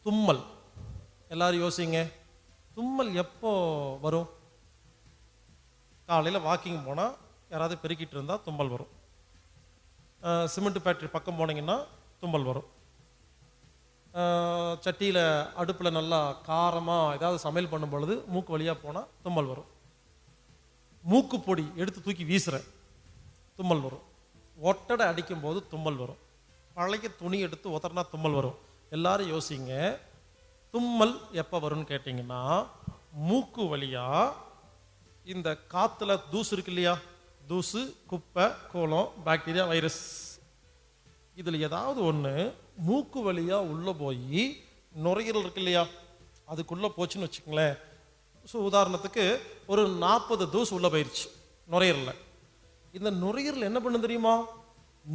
தும்மல். எல்லாரும் யோசிங்க, தும்மல் எப்போ வரும்? காலையில் வாக்கிங் போனால் யாராவது பெருக்கிட்டு இருந்தால் தும்மல் வரும். சிமெண்ட் ஃபேக்ட்ரி பக்கம் போனீங்கன்னா தும்மல் வரும். சட்டியில் அடுப்பில் நல்லா காரமாக ஏதாவது சமையல் பண்ணும் பொழுது மூக்கு வழியாக போனால் தும்மல் வரும். மூக்கு பொடி எடுத்து தூக்கி வீசுகிறேன், தும்மல் வரும். ஒட்டடை அடிக்கும் போது தும்மல் வரும். பழைய துணி எடுத்து ஒத்தனா தும்மல் வரும். எல்லாரும் யோசிங்க, தும்மல் எப்போ வரும்னு கேட்டிங்கன்னா, மூக்கு வழியாக இந்த காற்றுல தூசு இருக்கு இல்லையா, தூசு, குப்பை, கோலம், பாக்டீரியா, வைரஸ், இதில் ஏதாவது ஒன்று மூக்கு வழியாக உள்ளே போய் நுரையீரல் இருக்கு இல்லையா, அதுக்குள்ளே போச்சுன்னு வச்சுக்கங்களேன். ஸோ உதாரணத்துக்கு ஒரு 40 தூசு உள்ளே போயிடுச்சு நுரையீரலில். இந்த நுரையீரல் என்ன பண்ணு தெரியுமா?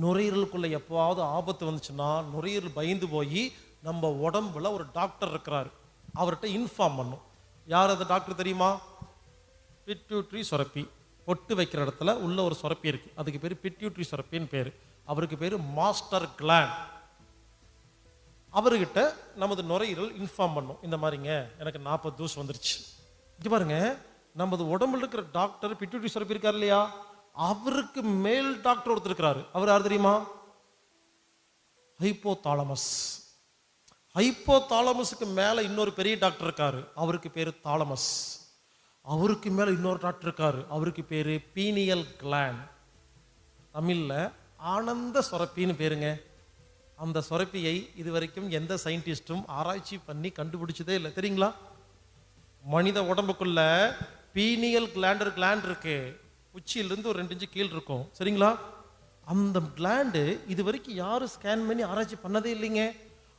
நுரையீரலுக்குள்ளே எப்போவாவது ஆபத்து வந்துச்சுன்னா நுரையீரல் பயந்து போய் நம்ம உடம்புல ஒரு டாக்டர் இருக்கிறாரு, அவர்கிட்ட இன்ஃபார்ம் பண்ணும். யார் அந்த டாக்டர் தெரியுமா? பிட்யூட்ரி சுரப்பி. பொட்டு வைக்கிற இடத்துல உள்ள ஒரு சுரப்பி இருக்கு, அதுக்கு பேர் பிட்யூட்ரி சுரப்பின்னு பேர். அவருக்கு பேர் மாஸ்டர் கிளாண்ட். அவர்கிட்ட நமது நுரையீரல் இன்ஃபார்ம் பண்ணும், இந்த மாதிரிங்க எனக்கு 40 தூசு வந்துருச்சு. இது பாருங்க, நமது உடம்புல இருக்கிற டாக்டர் பிட்யூட்ரி சுரப்பி இருக்கார் இல்லையா, அவருக்கு மேல் டாக்டர் ஒருத்தர் இருக்கிறாரு. அவர் யார் தெரியுமா? ஹைப்போதாலமஸ். ஹைப்போதாலமஸுக்கு மேல இன்னொரு பெரிய டாக்டர் இருக்காரு, அவருக்கு பேரு தாலமஸ். அவருக்கு மேல இன்னொரு டாக்டர் இருக்காரு, அவருக்கு பேரு பீனியல் கிளாண்ட். தமிழ்ல ஆனந்த சுரப்பின்னு பேருங்க. அந்த சுரப்பியை இதுவரைக்கும் எந்த சயின்டிஸ்டும் ஆராய்ச்சி பண்ணி கண்டுபிடிச்சதே இல்லை, தெரியுங்களா? மனித உடம்புக்குள்ள பீனியல் கிளாண்ட் இருக்கு, உச்சியிலிருந்து ஒரு 2 இன்ச்சு கீழ் இருக்கும், சரிங்களா? அந்த கிளாண்டு இது வரைக்கும் யாரும் ஸ்கேன் பண்ணி ஆராய்ச்சி பண்ணதே இல்லைங்க.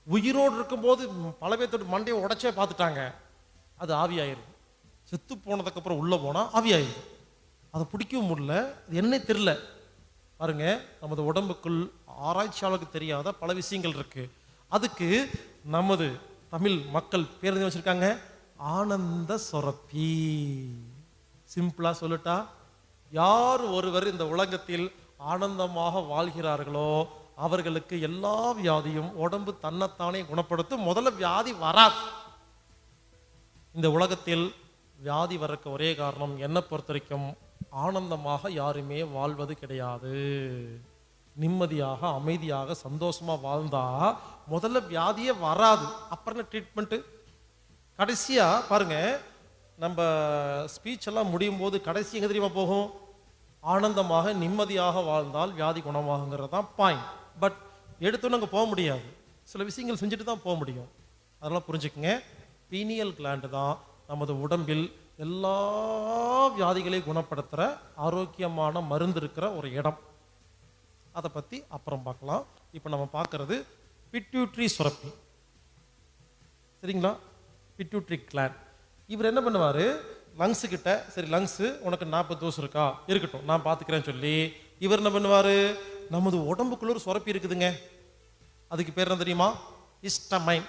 உயிரோடு இருக்கும்போது பல பேர்த்தோட மண்டையை உடைச்சே பார்த்துட்டாங்க. அது ஆவியாயிருது. செத்து போனதுக்கு அப்புறம் உள்ள போனா ஆவியாயிருது. அதை பிடிக்கவும் முடியல, அது என்ன தெரியல. பாருங்க, நமது உடம்புக்குள் ஆராய்ச்சியாளருக்கு தெரியாத பல விஷயங்கள் இருக்கு. அதுக்கு நமது தமிழ் மக்கள் பேர் வச்சிருக்காங்க, ஆனந்த சுரப்பி. சிம்பிளா சொல்லட்டா, யார் ஒருவர் இந்த உலகத்தில் ஆனந்தமாக வாழ்கிறார்களோ அவர்களுக்கு எல்லா வியாதியும் உடம்பு தன்னைத்தானே குணப்படுத்தும். முதல்ல வியாதி வராது. இந்த உலகத்தில் வியாதி வரக்கு ஒரே காரணம், என்னை பொறுத்த வரைக்கும் ஆனந்தமாக யாருமே வாழ்வது கிடையாது. நிம்மதியாக அமைதியாக சந்தோஷமா வாழ்ந்தா முதல்ல வியாதியே வராது, அப்புறம் ட்ரீட்மெண்ட். கடைசியா பாருங்க, நம்ம ஸ்பீச் எல்லாம் முடியும் போது கடைசி எங்க தெரியுமா போகும்? ஆனந்தமாக நிம்மதியாக வாழ்ந்தால் வியாதி குணமாகுங்கிறது தான் பாயிண்ட். பட் எடுத்தோன்னு அங்கே போக முடியாது, சில விஷயங்கள் செஞ்சுட்டு தான் போக முடியும். அதெல்லாம் புரிஞ்சுக்குங்க. பீனியல் கிளாண்டு தான் நமது உடம்பில் எல்லா வியாதிகளையும் குணப்படுத்துகிற ஆரோக்கியமான மருந்து இருக்கிற ஒரு இடம். அதை பற்றி அப்புறம் பார்க்கலாம். இப்போ நம்ம பார்க்கறது பிட்யூட்ரி சுரப்பி, சரிங்களா? Pituitary gland. இவர் என்ன பண்ணுவார், லங்ஸு கிட்ட, சரி லங்ஸு உனக்கு 40 தூசு இருக்கா, இருக்கட்டும் நான் பார்த்துக்கிறேன்னு சொல்லி இவர் என்ன பண்ணுவார், நமது உடம்புக்குள்ள ஒரு சுரப்பி இருக்குதுங்க, அதுக்கு பேர் என்ன தெரியுமா? ஹிஸ்டமைன்.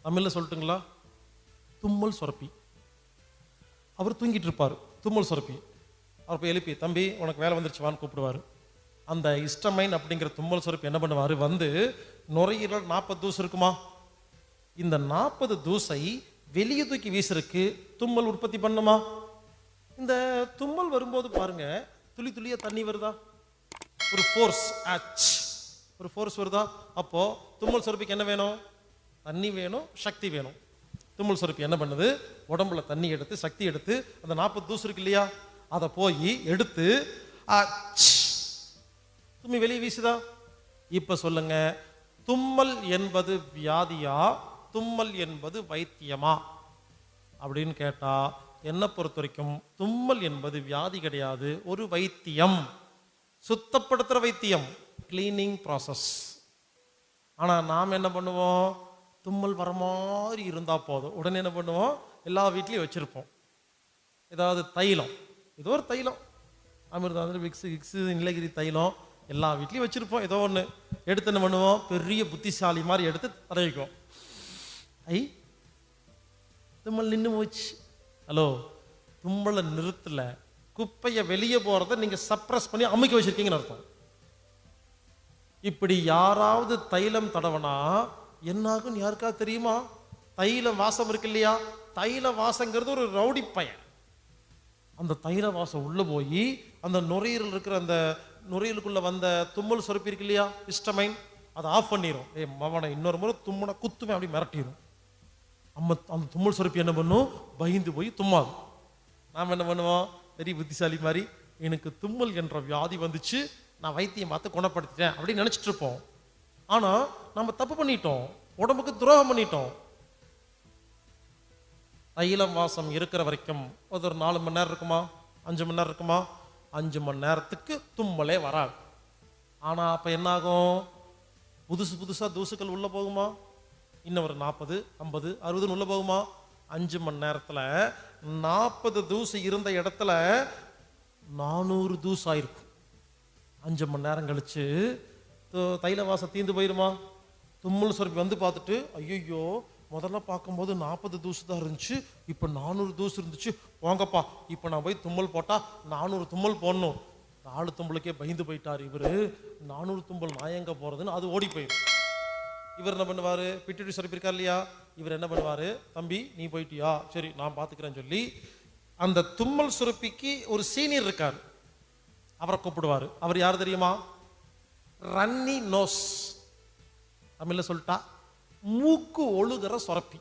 தமிழில் சொல்லட்டுங்களா? தும்மல் சுரப்பி. அவர் தூங்கிட்டு இருப்பார், தும்மல் சுரப்பி. அவர் போய் எழுப்பி, தம்பி உனக்கு வேலை வந்துருச்சுவான்னு கூப்பிடுவார். அந்த ஹிஸ்டமைன் அப்படிங்கிற தும்மல் சுரப்பி என்ன பண்ணுவார், வந்து நுரையீரல் 40 தூசு இருக்குமா, இந்த 40 தூசை வெளியே தூக்கி வீசுறதுக்கு தும்மல் உற்பத்தி பண்ணுமா. இந்த தும்மல் வரும்போது பாருங்க, துளி துளியா தண்ணி வருதா, ஒரு ஃபோர்ஸ், ஒரு ஃபோர்ஸ் வருதா. அப்போ தும்மல் சுரப்பிக்கு என்ன வேணும்? தண்ணி வேணும், சக்தி வேணும். தும்மல் சுரப்பி என்ன பண்ணுது, உடம்புல தண்ணி எடுத்து சக்தி எடுத்து அந்த 40 தூசு இருக்கு இல்லையா, அதை போய் எடுத்து தும்மி வெளியே வீசுதா. இப்ப சொல்லுங்க, தும்மல் என்பது வியாதியா, தும்மல் என்பது வைத்தியமா அப்படின்னு கேட்டா, என்னை பொறுத்த வரைக்கும் தும்மல் என்பது வியாதி கிடையாது, ஒரு வைத்தியம், சுத்தப்படுத்துற வைத்தியம், கிளீனிங் ப்ராசஸ். ஆனா நாம் என்ன பண்ணுவோம், தும்மல் வர மாதிரி இருந்தா போதும், உடனே என்ன பண்ணுவோம், எல்லா வீட்லையும் வச்சிருப்போம் ஏதாவது தைலம், ஏதோ ஒரு தைலம், அமிர்தாந்திர, விக்ஸு கிக்ஸு, நீலகிரி தைலம் எல்லா வீட்லையும் வச்சிருப்போம். ஏதோ ஒன்று எடுத்து என்ன பண்ணுவோம், பெரிய புத்திசாலி மாதிரி எடுத்து தடவிக்குவோம். தும்மல் நின்று போச்சு. ஹலோ, தும்மலை நிறுத்தல, குப்பையை வெளியே போறதை நீங்க சப்ரஸ் பண்ணி அமுக்கி வச்சிருக்கீங்கன்னு அர்த்தம். இப்படி யாராவது தைலம் தடவனா என்னாகும் யாருக்காவது தெரியுமா? தைல வாசம் இருக்கு இல்லையா, தைல வாசங்கிறது ஒரு ரவுடி பையன். அந்த தைல வாசம் உள்ள போய் அந்த நுரையீரல் இருக்கிற அந்த நுரையீரலுக்குள்ள வந்த தும்மல் சுரப்பி இருக்கு இல்லையா, ஹிஸ்டமைன், அதை ஆஃப் பண்ணிடும். மவனை இன்னொரு முறை தும்முனா குத்துவேன் அப்படி மிரட்டிடும். அந்த தும்மல் சுரப்பி என்ன பண்ணும், பயந்து போய் தும்மாது. நாம் என்ன பண்ணுவோம், பெரிய புத்திசாலி மாதிரி, எனக்கு தும்மல் என்ற வியாதி வந்துச்சு, நான் வைத்தியம் பார்த்து குணப்படுத்திட்டேன் அப்படின்னு நினைச்சிட்டு இருப்போம். ஆனா நம்ம தப்பு பண்ணிட்டோம், உடம்புக்கு துரோகம் பண்ணிட்டோம். தைலம் வாசம் இருக்கிற வரைக்கும் ஒரு 4 மணி நேரம் இருக்குமா, 5 மணி நேரம் இருக்குமா, 5 மணி நேரத்துக்கு தும்மலே வராது. ஆனா அப்ப என்னாகும், புதுசா தூசுக்கள் உள்ள போகுமா, இன்னும் ஒரு 40, 50, 60 உள்ள போகுமா. 5 மணி நேரத்துல 40 தூசு இருந்த இடத்துல 400 தூசு ஆயிருக்கும். 5 மணி நேரம் கழிச்சு தைல வாசம் தீந்து போயிருமா? தும்மல் சுரப்பி வந்து பார்த்துட்டு, ஐயோ முதல்ல பார்க்கும்போது 40 தூசு தான் இருந்துச்சு, இப்போ 400 தூசு இருந்துச்சு, வாங்கப்பா இப்போ நான் போய் தும்மல் போட்டா 400 தும்மல் போடணும். 4 தும்பலுக்கே பயந்து போயிட்டார் இவரு, 400 தும்பல் நான் எங்க போறதுன்னு அது ஓடி போயிடும். இவர் என்ன பண்ணுவாரு, பிட்டுடி சுரப்பி இருக்கார் இல்லையா, இவர் என்ன பண்ணுவாரு, தம்பி நீ போயிட்டியா, சரி நான் பார்த்துக்கிறேன்னு சொல்லி அந்த தும்மல் சுரப்பிக்கு ஒரு சீனியர் இருக்கார், அவரை கூப்பிடுவாரு. அவர் யார் தெரியுமா, ரன்னி நோஸ், தமிழ்ல சொல்லிட்டா மூக்கு ஒழுகிற சுரப்பி.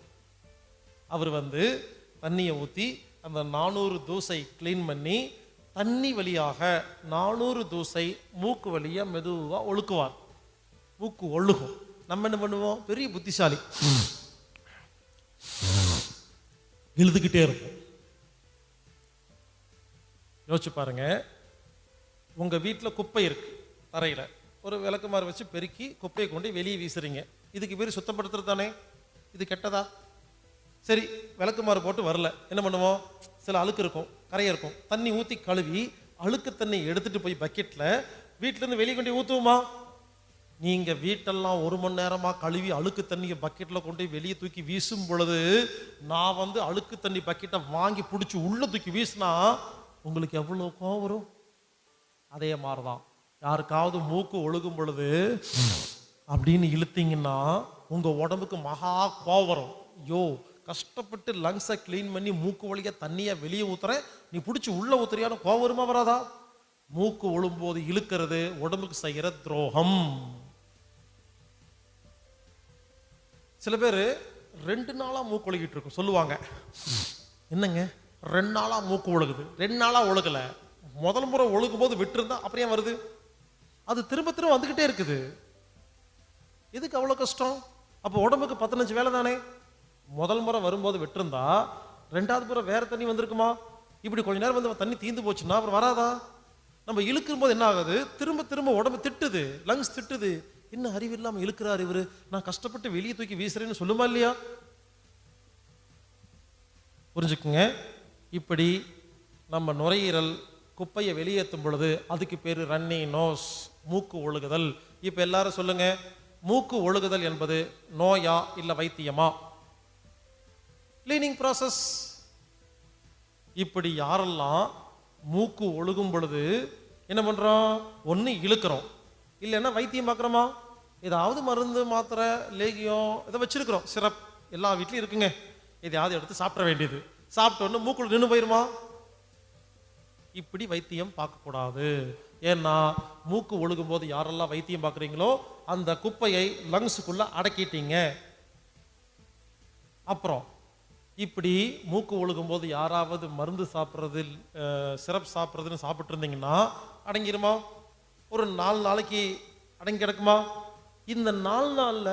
அவர் வந்து தண்ணியை ஊற்றி அந்த 400 தூசை கிளீன் பண்ணி தண்ணி வழியாக 400 தூசை மூக்கு வழியா மெதுவாக ஒழுக்குவார். மூக்கு ஒழுகும். நம்ம என்ன பண்ணுவோம், பெரிய புத்திசாலி, எழுதுகிட்டே இருப்போம். யோசிச்சு பாருங்க, உங்க வீட்டில் குப்பை இருக்கு, தரையில ஒரு விளக்குமாறு வச்சு பெருக்கி குப்பையை கொண்டு வெளியே வீசுறீங்க. இதுக்கு பேர் சுத்தப்படுத்துறது தானே, இது கெட்டதா? சரி, விளக்குமாறு போட்டு வரல, என்ன பண்ணுவோம், சில அழுக்கு இருக்கும், கரையா இருக்கும், தண்ணி ஊற்றி கழுவி அழுக்கு தண்ணி எடுத்துட்டு போய் பக்கெட்ல வீட்டுல இருந்து வெளியே கொண்டு ஊற்றுவோமா? நீங்க வீட்டெல்லாம் 1 மணி நேரமா கழுவி அழுக்கு தண்ணியை பக்கெட்ல கொண்டு வெளியே தூக்கி வீசும் பொழுது, நான் வந்து அழுக்கு தண்ணி பக்கெட்டை வாங்கி பிடிச்சி உள்ள தூக்கி வீசினா உங்களுக்கு எவ்வளவு கோவம் வரும்? அதே மாதிரிதான் யாருக்காவது மூக்கு ஒழுகும் பொழுது அப்படின்னு இழுத்தீங்கன்னா உங்க உடம்புக்கு மகா கோவம் வரும். ஐயோ கஷ்டப்பட்டு லங்ஸை கிளீன் பண்ணி மூக்கு வழியா தண்ணியை வெளியே ஊத்துறேன், நீ பிடிச்சி உள்ள ஊத்துறியான கோவம் வருமா வராதா? மூக்கு ஒழும்போது இழுக்கிறது உடம்புக்கு செய்கிற துரோகம். சில பேர் 2 நாளா மூக்கு ஒழுகிட்டு இருக்கும், சொல்லுவாங்க என்னங்க 2 நாளா மூக்கு ஒழுகுது, 2 நாளா ஒழுகல, முதல் முறை ஒழுகும் போது விட்டுருந்தா அப்புறம் ஏன் வருது? அது திரும்ப திரும்ப வந்துகிட்டே இருக்குது, எதுக்கு அவ்வளவு கஷ்டம்? அப்போ உடம்புக்கு 15 வேலை தானே. முதல் முறை வரும்போது விட்டுருந்தா 2வது முறை வேற தண்ணி வந்திருக்குமா? இப்படி கொஞ்ச நேரம் வந்து தண்ணி தீந்து போச்சுன்னா அப்புறம் வராதா? நம்ம இழுக்கும் போது என்ன ஆகுது, திரும்ப திரும்ப உடம்பு திட்டுது, லங்ஸ் திட்டுது, என்ன அறிவு இல்லாம இழுக்கிறாரு இவரு, நான் கஷ்டப்பட்டு வெளியே தூக்கி வீசுறேன்னு சொல்லுமா இல்லையா? புரிஞ்சுக்குங்க. இப்படி நம்ம நுரையீரல் குப்பையை வெளியேற்றும் பொழுது அதுக்கு பேரு ரன்னி நோஸ், மூக்கு ஒழுகுதல். இப்ப எல்லாரும் சொல்லுங்க, மூக்கு ஒழுகுதல் என்பது நோயா இல்ல வைத்தியமா? Cleaning process. இப்படி யாரெல்லாம் மூக்கு ஒழுகும் பொழுது என்ன பண்றோம், ஒன்னு இழுக்கிறோம், இல்லைன்னா வைத்தியம் பார்க்குறோமா, ஏதாவது மருந்து மாத்திரை லேகியம் இதை வச்சிருக்கிறோம், சிரப் எல்லா வீட்லையும் இருக்குங்க, எதையாவது எடுத்து சாப்பிட வேண்டியது, சாப்பிட்ட உடனே மூக்குள்ள நின்று போயிருமா? இப்படி வைத்தியம் பார்க்கக்கூடாது. ஏன்னா மூக்கு ஒழுகும் போது யாரெல்லாம் வைத்தியம் பார்க்குறீங்களோ அந்த குப்பையை லங்ஸுக்குள்ள அடக்கிட்டீங்க. அப்புறம் இப்படி மூக்கு ஒழுகும் போது யாராவது மருந்து சாப்பிட்றது, சிரப் சாப்பிட்றதுன்னு சாப்பிட்டு இருந்தீங்கன்னா அடங்கிருமா? ஒரு 4 நாளைக்கு அடங்கி கிடக்குமா? இந்த 4 நாள்ல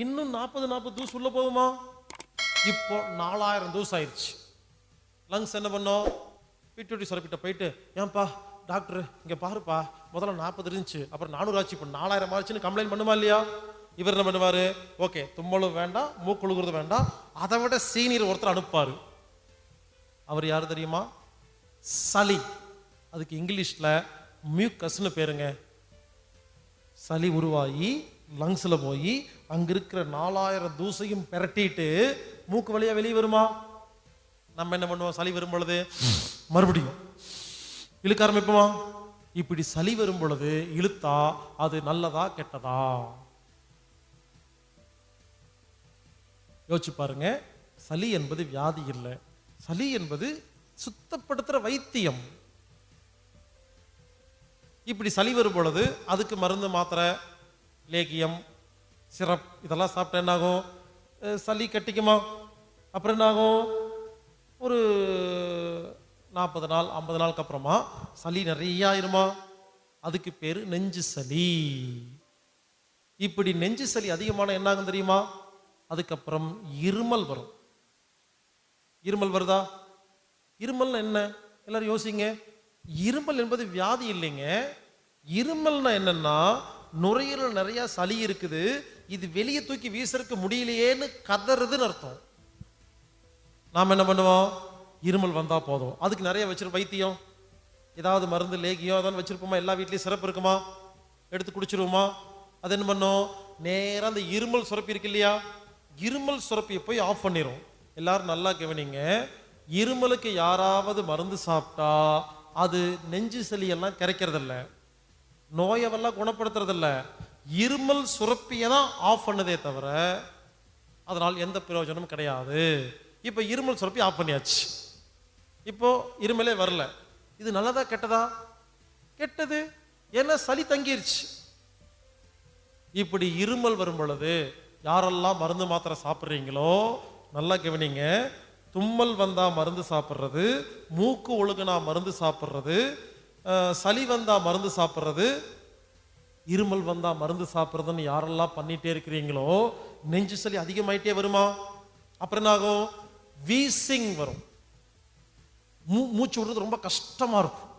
இன்னும் 40 தூசு உள்ள போகுமா? இப்போ 4000 தூசு ஆயிடுச்சு. லங்ஸ் என்ன பண்ணோம், பிட்டுடி சுரப்பிட்ட போயிட்டு, ஏன்பா டாக்டர் இங்க பாருப்பா, முதல்ல 40 இருந்துச்சு, அப்புறம் 400 ஆச்சு, இப்போ 4000 ஆச்சுன்னு கம்ப்ளைண்ட் பண்ணுமா இல்லையா? இவர் என்ன பண்ணுவாரு, ஓகே தும்மலும் வேண்டாம் மூக்கு ஒழுகுறது வேண்டாம், அதை விட சீனியர் ஒருத்தர் அனுப்பாரு. அவர் யாரு தெரியுமா? சளி. அதுக்கு இங்கிலீஷ்ல மியூக்கஸ்னு பேருங்க. சளி உருவாகி லங்ஸ்ல போய் அங்க இருக்கிற 4000 தூசையும் பெரட்டிட்டு மூக்கு வழியா வெளியே வருமா? நம்ம என்ன பண்ணுவோம், சளி வரும் பொழுது மறுபடியும் இழுக்க ஆரம்பிப்போமா? இப்படி சளி வரும் பொழுது இழுத்தா அது நல்லதா கெட்டதா? யோசிச்சு பாருங்க. சளி என்பது வியாதி இல்லை, சளி என்பது சுத்தப்படுத்துற வைத்தியம். இப்படி சளி வரும் பொழுது அதுக்கு மருந்து, மாத்திரை, லேகியம், சிரப் இதெல்லாம் சாப்பிட்டா என்ன ஆகும்? சளி கட்டிக்குமா? அப்புறம் என்ன ஆகும்? ஒரு 40 நாள் 50 நாளுக்கு அப்புறமா சளி நிறைய ஆயிருமா? அதுக்கு பேரு நெஞ்சு சளி. இப்படி நெஞ்சு சளி அதிகமான என்ன ஆகும் தெரியுமா? அதுக்கப்புறம் இருமல் வரும். இருமல் வருதா? இருமல் என்ன? எல்லாரும் யோசிங்க. இருமல் என்பது வியாதி இல்லைங்க. இருமல்னா என்னன்னா, நுரையீரல் நிறைய சளி இருக்குது, இது வெளியே தூக்கி வீசறதுக்கு முடியலையேன்னு கதறுதுன்னு அர்த்தம். நாம் என்ன பண்ணுவோம்? இருமல் வந்தா போதும், அதுக்கு நிறைய வச்சிருப்போம் வைத்தியம், ஏதாவது மருந்து, லேகியம் அதான் வச்சிருப்போமா? எல்லா வீட்லயும் சிறப்பு இருக்குமா? எடுத்து குடிச்சிருவோமா? அது என்ன பண்ணும்? நேரம் அந்த இருமல் சுரப்பி இருக்கு இல்லையா, இருமல் சுரப்பியை போய் ஆஃப் பண்ணிரும். எல்லாரும் நல்லா கவனிங்க. இருமலுக்கு யாராவது மருந்து சாப்பிட்டா அது நெஞ்சு சளியெல்லாம் கரைக்கிறதில்ல, நோயவெல்லாம் குணப்படுத்துறதில்ல, இருமல் சுரப்பியை தான் ஆஃப் பண்ணதே தவிர அதனால் எந்த பிரயோஜனமும் கிடையாது. இப்போ இருமல் சுரப்பி ஆஃப் பண்ணியாச்சு, இப்போ இருமலே வரல. இது நல்லதா கெட்டதா? கெட்டது. ஏன்னா சளி தங்கிருச்சு. இப்படி இருமல் வரும் பொழுது யாரெல்லாம் மருந்து மாத்திரை சாப்பிட்றீங்களோ நல்லா கவனிங்க. தும்மல் வந்தா மருந்து சாப்பிட்றது, மூக்கு ஒழுகுனா மருந்து சாப்பிட்றது, சளி வந்தா மருந்து சாப்பிட்றது, இருமல் வந்தா மருந்து சாப்பிட்றதுன்னு யாரெல்லாம் பண்ணிட்டே இருக்கிறீங்களோ நெஞ்சு சளி அதிகமாயிட்டே வருமா? அப்புறம் என்ன ஆகும்? வீசிங் வரும். மூச்சு விடுறது ரொம்ப கஷ்டமா இருக்கும்.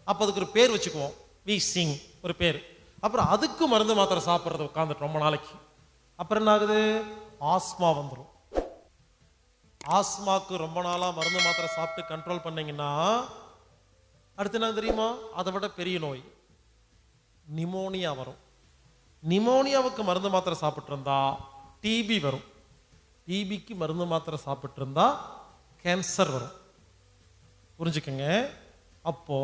அப்ப அதுக்கு ஒரு பேர் வச்சுக்குவோம், வீசிங் ஒரு பேர். அப்புறம் அதுக்கு மருந்து மாத்திரை சாப்பிட்றது உட்காந்துட்டு ரொம்ப நாளைக்கு. அப்புறம் என்ன ஆகுது? ஆஸ்மா வந்துடும். ஆஸ்மாக்கு ரொம்ப நாளா மருந்து மாத்திரை சாப்பிட்டு கண்ட்ரோல் பண்ணீங்கன்னா அடுத்து என்ன தெரியுமா? அதை விட பெரிய நோய் நிமோனியா வரும். நிமோனியாவுக்கு மருந்து மாத்திரை சாப்பிட்டு இருந்தா டிபி வரும். டிபிக்கு மருந்து மாத்திரை சாப்பிட்டு இருந்தா கேன்சர் வரும். புரிஞ்சுக்கங்க. அப்போ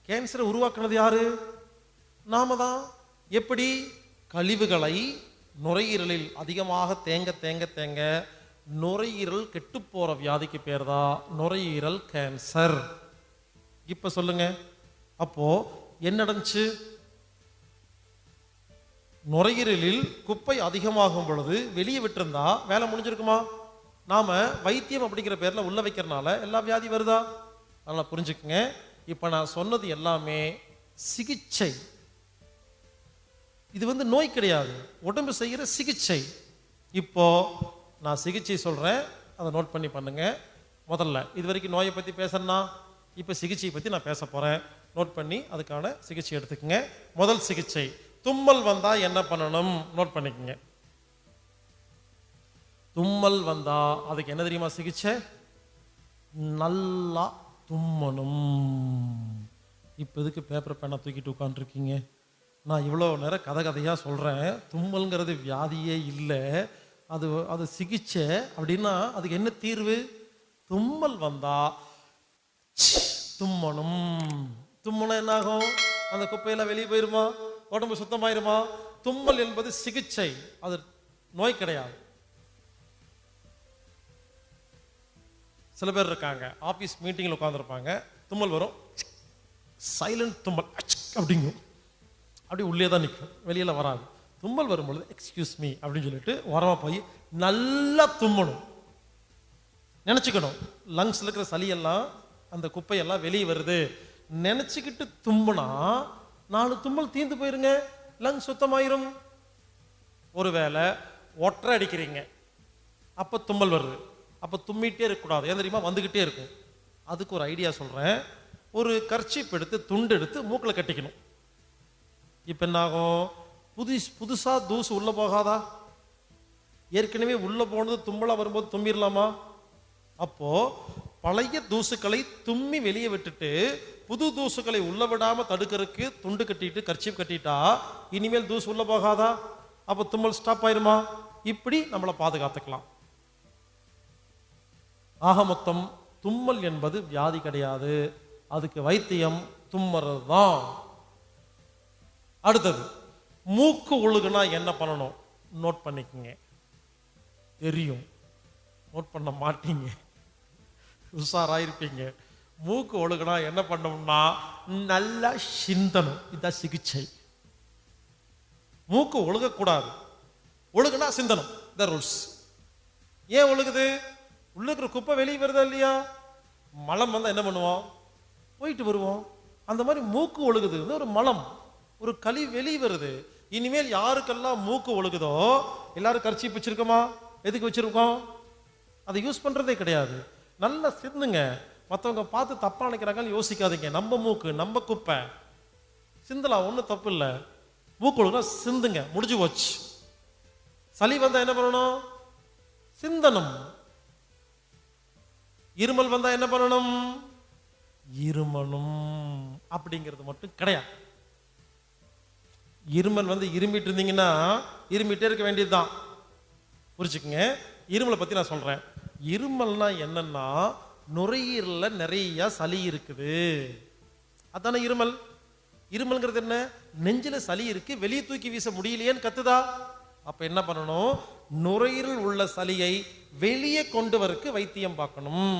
கேன்சரை உருவாக்குனது யாரு? நாம தான். எப்படி? கழிவுகளை நுரையீரலில் அதிகமாக தேங்க தேங்க தேங்க நுரையீரல் கெட்டு போற வியாதிக்கு பேர் தான் நுரையீரல் கேன்சர். இப்ப சொல்லுங்க, அப்போ என்ன நடந்துச்சு? நுரையீரலில் குப்பை அதிகமாகும் பொழுது வெளியே விட்டிருந்தா வேலை முடிஞ்சிருக்குமா? நாம வைத்தியம் அப்படிங்கிற பேர்ல உள்ள வைக்கிறனால எல்லா வியாதி வருதா? நல்லா புரிஞ்சுக்குங்க. இப்ப நான் சொன்னது எல்லாமே சிகிச்சை. இது நோய் கிடையாது, உடம்பு செய்கிற சிகிச்சை. இப்போ நான் சிகிச்சை சொல்றேன், அதை நோட் பண்ணி பண்ணுங்க. முதல்ல இது வரைக்கும் நோயை பத்தி பேசணும்னா இப்ப சிகிச்சையை பத்தி நான் பேச போறேன். நோட் பண்ணி அதுக்கான சிகிச்சை எடுத்துக்கங்க. முதல் சிகிச்சை, தும்மல் வந்தா என்ன பண்ணணும்? நோட் பண்ணிக்கங்க. தும்மல் வந்தா அதுக்கு என்ன தெரியுமா சிகிச்சை? நல்லா தும்மணும். இப்ப எதுக்கு பேப்பர் பேனா தூக்கிட்டு உட்காந்துருக்கீங்க? நான் இவ்வளோ நேரம் கதையாக சொல்கிறேன். தும்மல்ங்கிறது வியாதியே இல்லை, அது அது சிகிச்சை. அப்படின்னா அதுக்கு என்ன தீர்வு? தும்மல் வந்தா தும்மணும். தும்முனா என்ன ஆகும்? அந்த குப்பையெல்லாம் வெளியே போயிருமா? உடம்பு சுத்தமாயிருமா? தும்மல் என்பது சிகிச்சை, அது நோய் கிடையாது. சில பேர் இருக்காங்க, ஆஃபீஸ் மீட்டிங்கில் உட்காந்துருப்பாங்க, தும்மல் வரும், சைலண்ட் தும்மல் அப்படிங்கும், அப்படியே உள்ளே தான் நிற்கும், வெளியில வராது. தும்மல் வரும்பொழுது எக்ஸ்கியூஸ் மீ அப்படின்னு சொல்லிட்டு ஓரமாக போய் நல்லா தும்மணும். நினச்சிக்கணும், லங்ஸ்ல இருக்கிற சளியெல்லாம் அந்த குப்பையெல்லாம் வெளியே வருது நினச்சிக்கிட்டு தும்முனா 4 தும்மல் தீர்ந்து போயிருங்க, லங்ஸ் சுத்தமாயிரும். ஒருவேளை ஒற்றை அடிக்கிறீங்க, அப்போ தும்மல் வருது, அப்போ தும்மிட்டே இருக்கக்கூடாது. ஏன் தெரியுமா? வந்துக்கிட்டே இருக்கும். அதுக்கு ஒரு ஐடியா சொல்கிறேன். ஒரு கர்ச்சீப் எடுத்து, துண்டு எடுத்து மூக்கில் கட்டிக்கணும். இப்போ என்ன ஆகும்? புதுசாக தூசு உள்ளே போகாதா? ஏற்கனவே உள்ளே போனது தும்மலாக வரும்போது தும்பிடலாமா? அப்போ பழைய தூசுக்களை தும்மி வெளியே விட்டுட்டு புது தூசுக்களை உள்ள விடாமல் தடுக்கிறதுக்கு துண்டு கட்டிட்டு கர்ச்சீப் கட்டிட்டா இனிமேல் தூசு உள்ளே போகாதா? அப்போ தும்மல் ஸ்டாப் ஆயிருமா? இப்படி நம்மளை பாதுகாத்துக்கலாம். ஆக மொத்தம் தும்மல் என்பது வியாதி கிடையாது, அதுக்கு வைத்தியம் தும்முறது தான். அடுத்தது, மூக்கு ஒழுகுனா என்ன பண்ணணும்? நோட் பண்ணிக்கங்க. தெரியும், நோட் பண்ண மாட்டீங்க, உஷாராயிருப்பீங்க. மூக்கு ஒழுகுனா என்ன பண்ணணும்னா நல்லா சிந்தணும். இதுதான் சிகிச்சை. மூக்கு ஒழுகக்கூடாது, ஒழுகுனா சிந்தனம். The rules. ஏன் ஒழுகுது? உள்ள இருக்கிற குப்பை வெளியே வருதா இல்லையா? மலம் வந்தா என்ன பண்ணுவோம்? போயிட்டு வருவோம். அந்த மாதிரி மூக்கு ஒழுகுது, ஒரு மலம், ஒரு களி வெளியே வருது. இனிமேல் யாருக்கெல்லாம் மூக்கு ஒழுகுதோ எல்லாரும் கர்ச்சீப் வச்சிருக்கோமா? எதுக்கு வச்சிருக்கோம்? அதை யூஸ் பண்றதே கிடையாது. நல்லா சிந்துங்க. மற்றவங்க பார்த்து தப்பா நினைக்கிறாங்கன்னு யோசிக்காதீங்க. நம்ம மூக்கு, நம்ம குப்பை, சிந்தலாம், ஒன்றும் தப்பு இல்லை. மூக்கு ஒழுகுனா சிந்துங்க, முடிஞ்சு போச்சு. சளி வந்தா என்ன பண்ணணும்? சிந்தனம். இருமல் வந்தா என்ன பண்ணணும்? இருமணும். அப்படிங்கிறது மட்டும் கிடையாது. இருமல் வந்து இருமிட்டு இருந்தீங்கன்னா இருமிட்டே இருக்க வேண்டியதுதான். புரிச்சுக்குங்க. இருமலை பத்தி நான் சொல்றேன். இருமல்னா என்னன்னா, நுரையீரல்ல நிறைய சளி இருக்குது, அதான இருமல். இருமல்ங்கிறது என்ன? நெஞ்சில சளி இருக்கு, வெளியே தூக்கி வீச முடியலையேன்னு கத்துதா? அப்ப என்ன பண்ணணும்? நுரையீரல் உள்ள சளியை வெளியே கொண்டு வரக்கு வைத்தியம் பார்க்கணும்.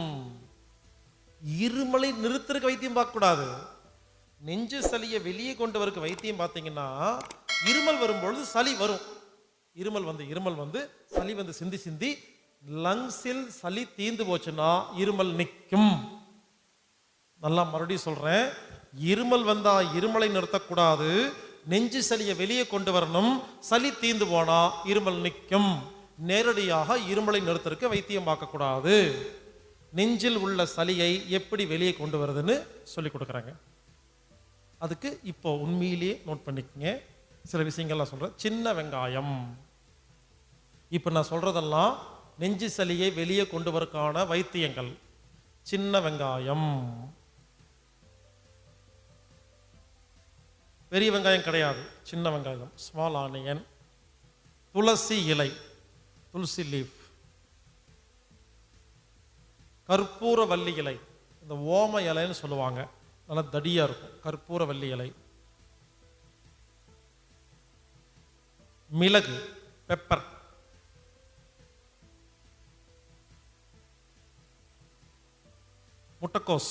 இருமலை நிறுத்துறதுக்கு வைத்தியம் பார்க்க கூடாது. நெஞ்சு சளியை வெளியே கொண்டு வரக்கு வைத்தியம் பார்த்தீங்கன்னா, இருமல் வரும்பொழுது சளி வரும். இருமல் வந்து சளி வந்து சிந்தி சிந்தி லங்ஸில் சளி தீந்து போச்சுன்னா இருமல் நிற்கும். நல்லா மறுபடியும் சொல்றேன். இருமல் வந்தா இருமலை நிறுத்தக்கூடாது, நெஞ்சு சளியை வெளியே கொண்டு வரணும். சளி தீந்து போனா இருமல் நிற்கும். நேரடியாக இருமலை நிறுத்தறதுக்கு வைத்தியம் பார்க்கக்கூடாது. நெஞ்சில் உள்ள சளியை எப்படி வெளியே கொண்டு வருதுன்னு சொல்லி கொடுக்குறாங்க. அதுக்கு இப்போ உண்மையிலேயே நோட் பண்ணிக்கங்க. சில விஷயங்கள்லாம் சொல்றேன். சின்ன வெங்காயம். இப்போ நான் சொல்றதெல்லாம் நெஞ்சு சளியை வெளியே கொண்டு வரக்கான வைத்தியங்கள். சின்ன வெங்காயம், பெரிய வெங்காயம் கிடையாது, சின்ன வெங்காயம், ஸ்மால் ஆனியன். துளசி இலை, துளசி லீஃப். கற்பூர வள்ளி இலை, இந்த ஓம இலைன்னு சொல்லுவாங்க, நல்லா தடியா இருக்கும். கற்பூர வள்ளி இலை. மிளகு, பெப்பர். முட்டைக்கோஸ்,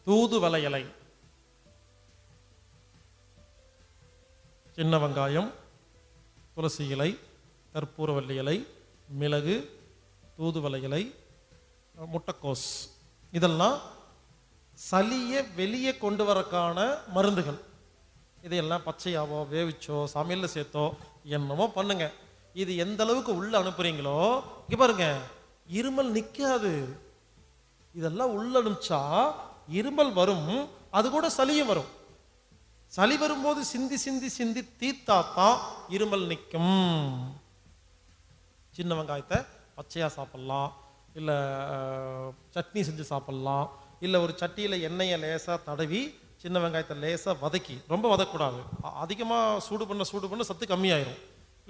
தூதுவளை இலை. சின்ன வெங்காயம், துளசி இலை, கற்பூரவள்ளி இலை, மிளகு, தூதுவளை இலை, முட்டைக்கோஸ். இதெல்லாம் சளியை வெளியே கொண்டு வரக்கான மருந்துகள். இதையெல்லாம் பச்சையாவோ வேவிச்சோ சமையலில் சேர்த்தோ என்னமோ பண்ணுங்க. இது எந்த அளவுக்கு உள்ள அனுப்புறீங்களோ, இங்க பாருங்க, இருமல் நிற்காது. இதெல்லாம் உள்ள அனுப்பிச்சா இருமல் வரும், அது கூட சளியும் வரும். சளி வரும்போது சிந்தி சிந்தி சிந்தி தீத்தாத்தான் இருமல் நிற்கும். சின்ன வெங்காயத்தை பச்சையா சாப்பிடலாம், இல்லை சட்னி செஞ்சு சாப்பிடலாம், இல்லை ஒரு சட்டியில் எண்ணெயை லேசாக தடவி சின்ன வெங்காயத்தை லேசாக வதக்கி, ரொம்ப வதக்கூடாது, அதிகமாக சூடு பண்ண சத்து கம்மியாயிரும்.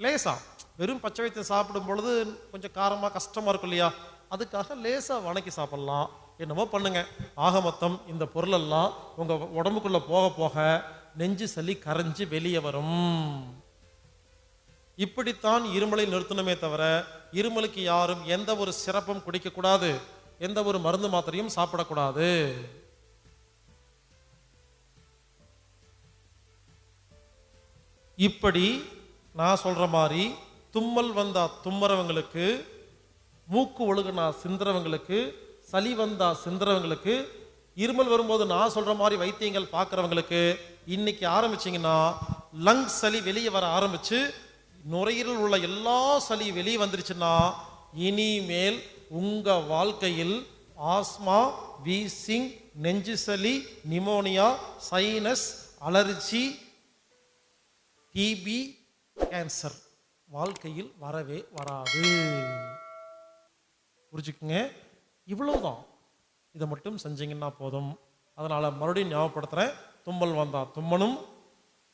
லேசா வெறும் பச்சை வைத்தியம் சாப்பிடும் பொழுது கொஞ்சம் காரமாக கஷ்டமாக இருக்கும் இல்லையா, அதுக்காக லேசாக வணக்கி சாப்பிடலாம். என்னமோ பண்ணுங்க. ஆக மொத்தம் இந்த பொருளெல்லாம் உங்கள் உடம்புக்குள்ளே போக போக நெஞ்சு சளி கரைஞ்சி வெளியே வரும். இப்படித்தான் இருமலை நிறுத்தணுமே தவிர இருமலுக்கு யாரும் எந்த ஒரு சிரப்பும் குடிக்கக்கூடாது, எந்த ஒரு மருந்து மாத்திரையும் சாப்பிடக்கூடாது. இப்படி நான் சொல்ற மாதிரி தும்மல் வந்தா தும்மறவங்களுக்கு, மூக்கு ஒழுகுனா சிந்துறவங்களுக்கு, சளி வந்தா சிந்துறவங்களுக்கு, இருமல் வரும்போது நான் சொல்ற மாதிரி வைத்தியங்கள் பார்க்குறவங்களுக்கு இன்னைக்கு ஆரம்பிச்சிங்கன்னா லங் சளி வெளியே வர ஆரம்பிச்சு நுரையீரல் உள்ள எல்லா சளி வெளியே வந்துருச்சுன்னா இனிமேல் உங்க வாழ்க்கையில் ஆஸ்மா, வீசிங், நெஞ்சு சளி, pneumonia, sinus, allergy, TB, cancer வாழ்க்கையில் வரவே வராது. புரிஞ்சுக்குங்க. இவ்வளவுதான். இதை மட்டும் செஞ்சீங்கன்னா போதும். அதனால மறுபடியும் ஞாபகப்படுத்துறேன். தும்மல் வந்தா தும்மனும்,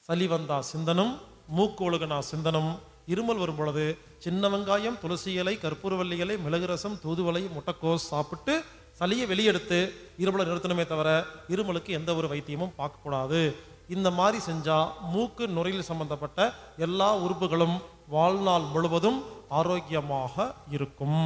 சளி வந்தா சிந்தனும், மூக்கு ஒழுகுனா சிந்தனும், இருமல் வரும் பொழுது சின்ன வெங்காயம், துளசி இலை, கற்பூரவள்ளி இலை, மிளகு ரசம், தூதுவளை, முட்டைக்கோஸ் சாப்பிட்டு சளியை வெளியெடுத்து இருமலை நிறுத்தணுமே தவிர இருமலுக்கு எந்த ஒரு வைத்தியமும் பார்க்கக்கூடாது. இந்த மாதிரி செஞ்சா மூக்கு, நுரையீரல் சம்பந்தப்பட்ட எல்லா உறுப்புகளும் வாழ்நாள் முழுவதும் ஆரோக்கியமாக இருக்கும்.